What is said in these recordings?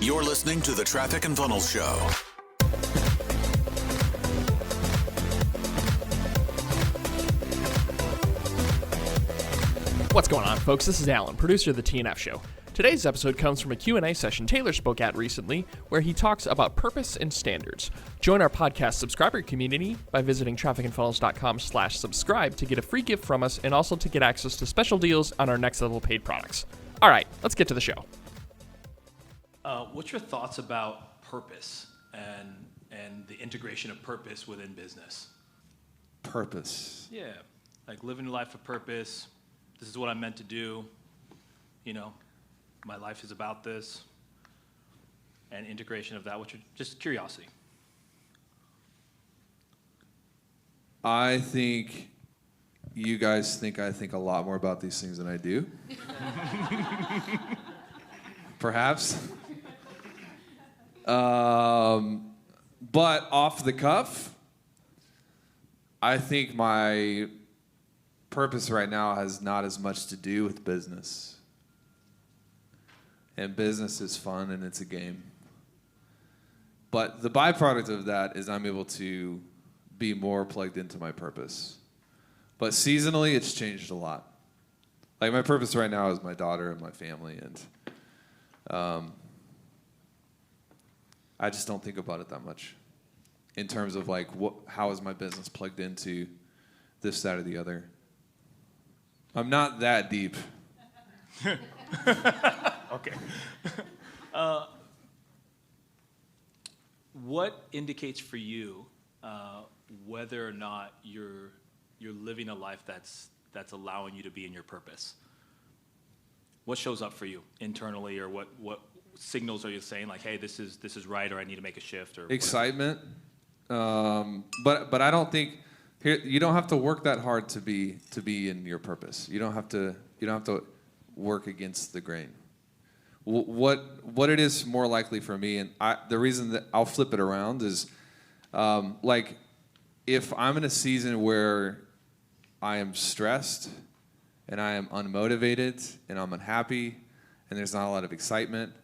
You're listening to the Traffic and Funnels Show. What's going on, folks? This is Alan, producer of the TNF Show. Today's episode comes from a Q&A session Taylor spoke at recently, where he talks about purpose and standards. Join our podcast subscriber community by visiting trafficandfunnels.com/subscribe to get a free gift from us and also to get access to special deals on our next level paid products. All right, let's get to the show. What's your thoughts about purpose and the integration of purpose within business? Purpose. Yeah, like living a life of purpose. This is what I'm meant to do. You know, my life is about this. And integration of that, which is just curiosity. I think you guys think I think a lot more about these things than I do. Perhaps. But off the cuff, I think my purpose right now has not as much to do with business. And business is fun and it's a game. But the byproduct of that is I'm able to be more plugged into my purpose. But seasonally, it's changed a lot. Like my purpose right now is my daughter and my family, and I just don't think about it that much in terms of like how is my business plugged into this, that, or the other. I'm not that deep. Okay. What indicates for you whether or not you're living a life that's allowing you to be in your purpose? What shows up for you internally, or what signals are you saying like, hey, this is right, or I need to make a shift, or excitement? But I don't think you don't have to work that hard to be in your purpose. You don't have to work against the grain. What it is more likely for me, and the reason that I'll flip it around is, like, if I'm in a season where I am stressed and I am unmotivated and I'm unhappy and there's not a lot of excitement,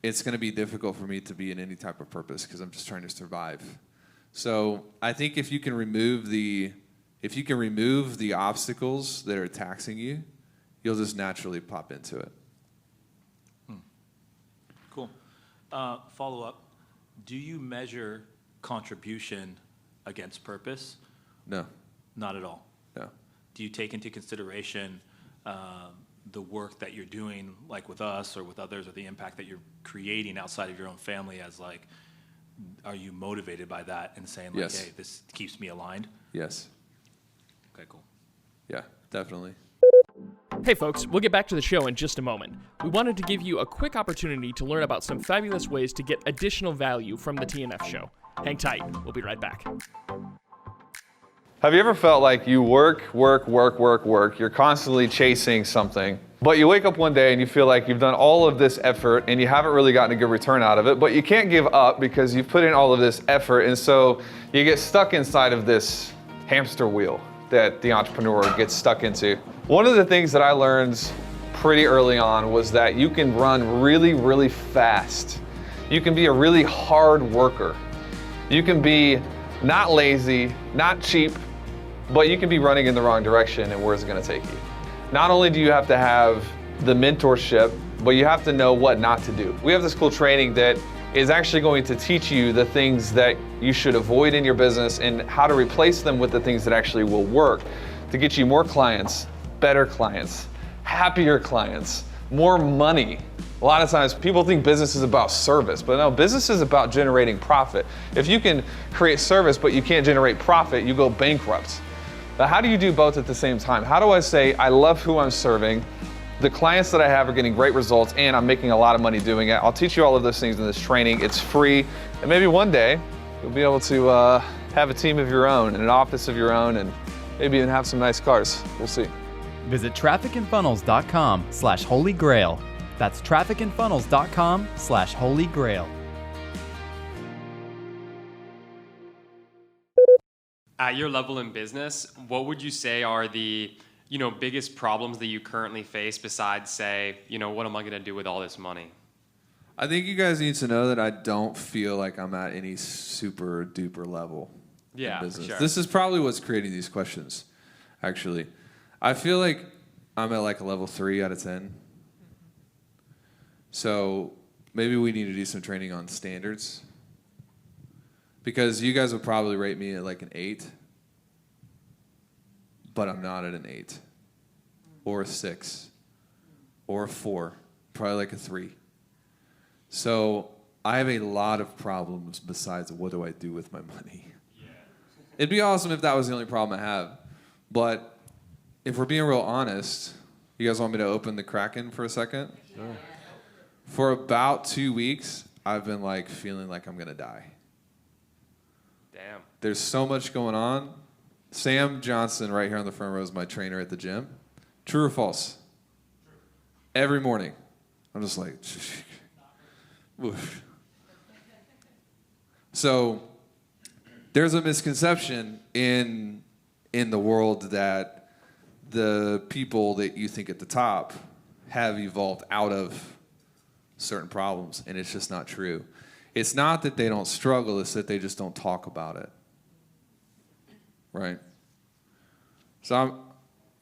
it's going to be difficult for me to be in any type of purpose because I'm just trying to survive. So I think if you can remove the obstacles that are taxing you, you'll just naturally pop into it. Cool. Follow up. Do you measure contribution against purpose? No. Not at all. No. Do you take into consideration the work that you're doing, like with us or with others, or the impact that you're creating outside of your own family as like, are you motivated by that and saying like, Yes. hey, this keeps me aligned? Yes. Okay, cool. Yeah, definitely. Hey folks, we'll get back to the show in just a moment. We wanted to give you a quick opportunity to learn about some fabulous ways to get additional value from the TNF Show. Hang tight, we'll be right back. Have you ever felt like you work, you're constantly chasing something, but you wake up one day and you feel like you've done all of this effort and you haven't really gotten a good return out of it, but you can't give up because you've put in all of this effort, and so you get stuck inside of this hamster wheel that the entrepreneur gets stuck into? One of the things that I learned pretty early on was that you can run really, really fast. You can be a really hard worker. You can be not lazy, not cheap, but you can be running in the wrong direction, and where's it gonna take you? Not only do you have to have the mentorship, but you have to know what not to do. We have this cool training that is actually going to teach you the things that you should avoid in your business and how to replace them with the things that actually will work to get you more clients, better clients, happier clients, more money. A lot of times people think business is about service, but no, business is about generating profit. If you can create service but you can't generate profit, you go bankrupt. But how do you do both at the same time? How do I say, I love who I'm serving, the clients that I have are getting great results, and I'm making a lot of money doing it? I'll teach you all of those things in this training. It's free, and maybe one day you'll be able to have a team of your own and an office of your own, and maybe even have some nice cars. We'll see. Visit trafficandfunnels.com/holygrail. That's trafficandfunnels.com/holygrail. At your level in business, what would you say are the biggest problems that you currently face besides, say, what am I going to do with all this money? I think you guys need to know that I don't feel like I'm at any super duper level Yeah, in for business. sure. This is probably what's creating these questions, actually. I feel like I'm at like a level 3 out of 10. So maybe we need to do some training on standards. Because you guys would probably rate me at like an 8. But I'm not at an 8. Or a 6. Or a 4. Probably like a 3. So I have a lot of problems besides what do I do with my money. Yeah. It'd be awesome if that was the only problem I have. But if we're being real honest, you guys want me to open the Kraken for a second? Sure. For about 2 weeks, I've been like feeling like I'm gonna die. Damn. There's so much going on. Sam Johnson, right here on the front row, is my trainer at the gym. True or false? Every morning, I'm just like, whoosh. So there's a misconception in the world that the people that you think at the top have evolved out of certain problems, and it's just not true. It's not that they don't struggle, it's that they just don't talk about it. Right? So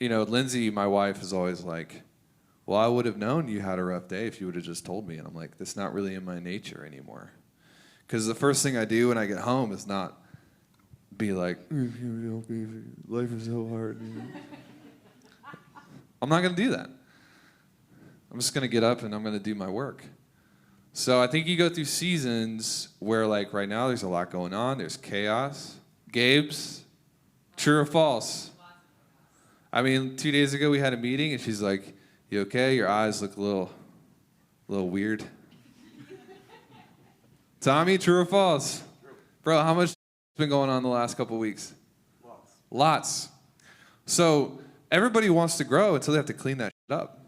Lindsay, my wife, is always like, well, I would have known you had a rough day if you would have just told me. And I'm like, that's not really in my nature anymore. Because the first thing I do when I get home is not be like, life is so hard. I'm not going to do that. I'm just going to get up and I'm going to do my work. So I think you go through seasons where, like right now, there's a lot going on. There's chaos. Gabe's, true or false? I mean, 2 days ago we had a meeting and she's like, you okay? Your eyes look a little weird. Tommy, true or false? True. Bro, how much has been going on the last couple weeks? Lots. So everybody wants to grow until they have to clean that shit up.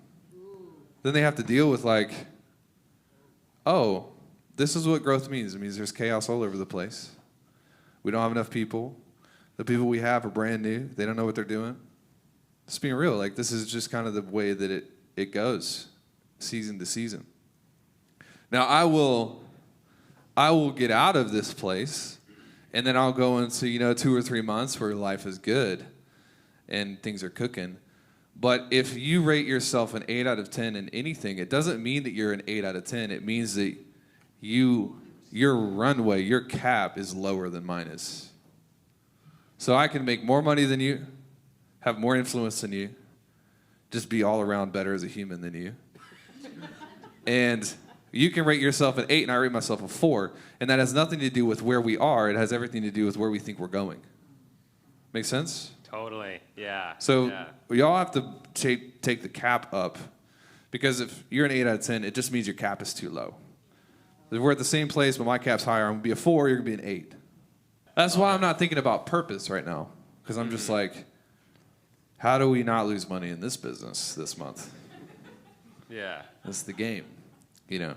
Then they have to deal with like, oh, this is what growth means. It means there's chaos all over the place. We don't have enough people. The people we have are brand new. They don't know what they're doing. Just being real, like this is just kind of the way that it goes, season to season. Now I will get out of this place, and then I'll go into 2 or 3 months where life is good, and things are cooking. But if you rate yourself an 8 out of 10 in anything, it doesn't mean that you're an 8 out of 10. It means that your runway, your cap is lower than mine is. So I can make more money than you, have more influence than you, just be all around better as a human than you. And you can rate yourself an 8 and I rate myself a 4. And that has nothing to do with where we are. It has everything to do with where we think we're going. Make sense? Totally, yeah. So yeah. we all have to take the cap up, because if you're an 8 out of 10, it just means your cap is too low. If we're at the same place, but my cap's higher, I'm going to be a 4, you're going to be an 8. That's why I'm not thinking about purpose right now, because I'm just like, how do we not lose money in this business this month? Yeah. That's the game, And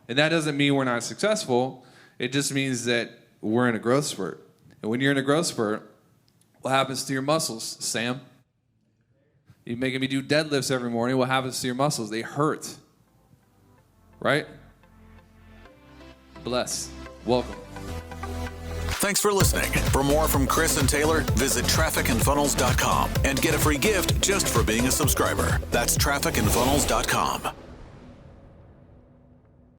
that doesn't mean we're not successful. It just means that we're in a growth spurt. And when you're in a growth spurt, what happens to your muscles, Sam? You're making me do deadlifts every morning. What happens to your muscles? They hurt. Right? Bless. Welcome. Thanks for listening. For more from Chris and Taylor, visit trafficandfunnels.com and get a free gift just for being a subscriber. That's trafficandfunnels.com.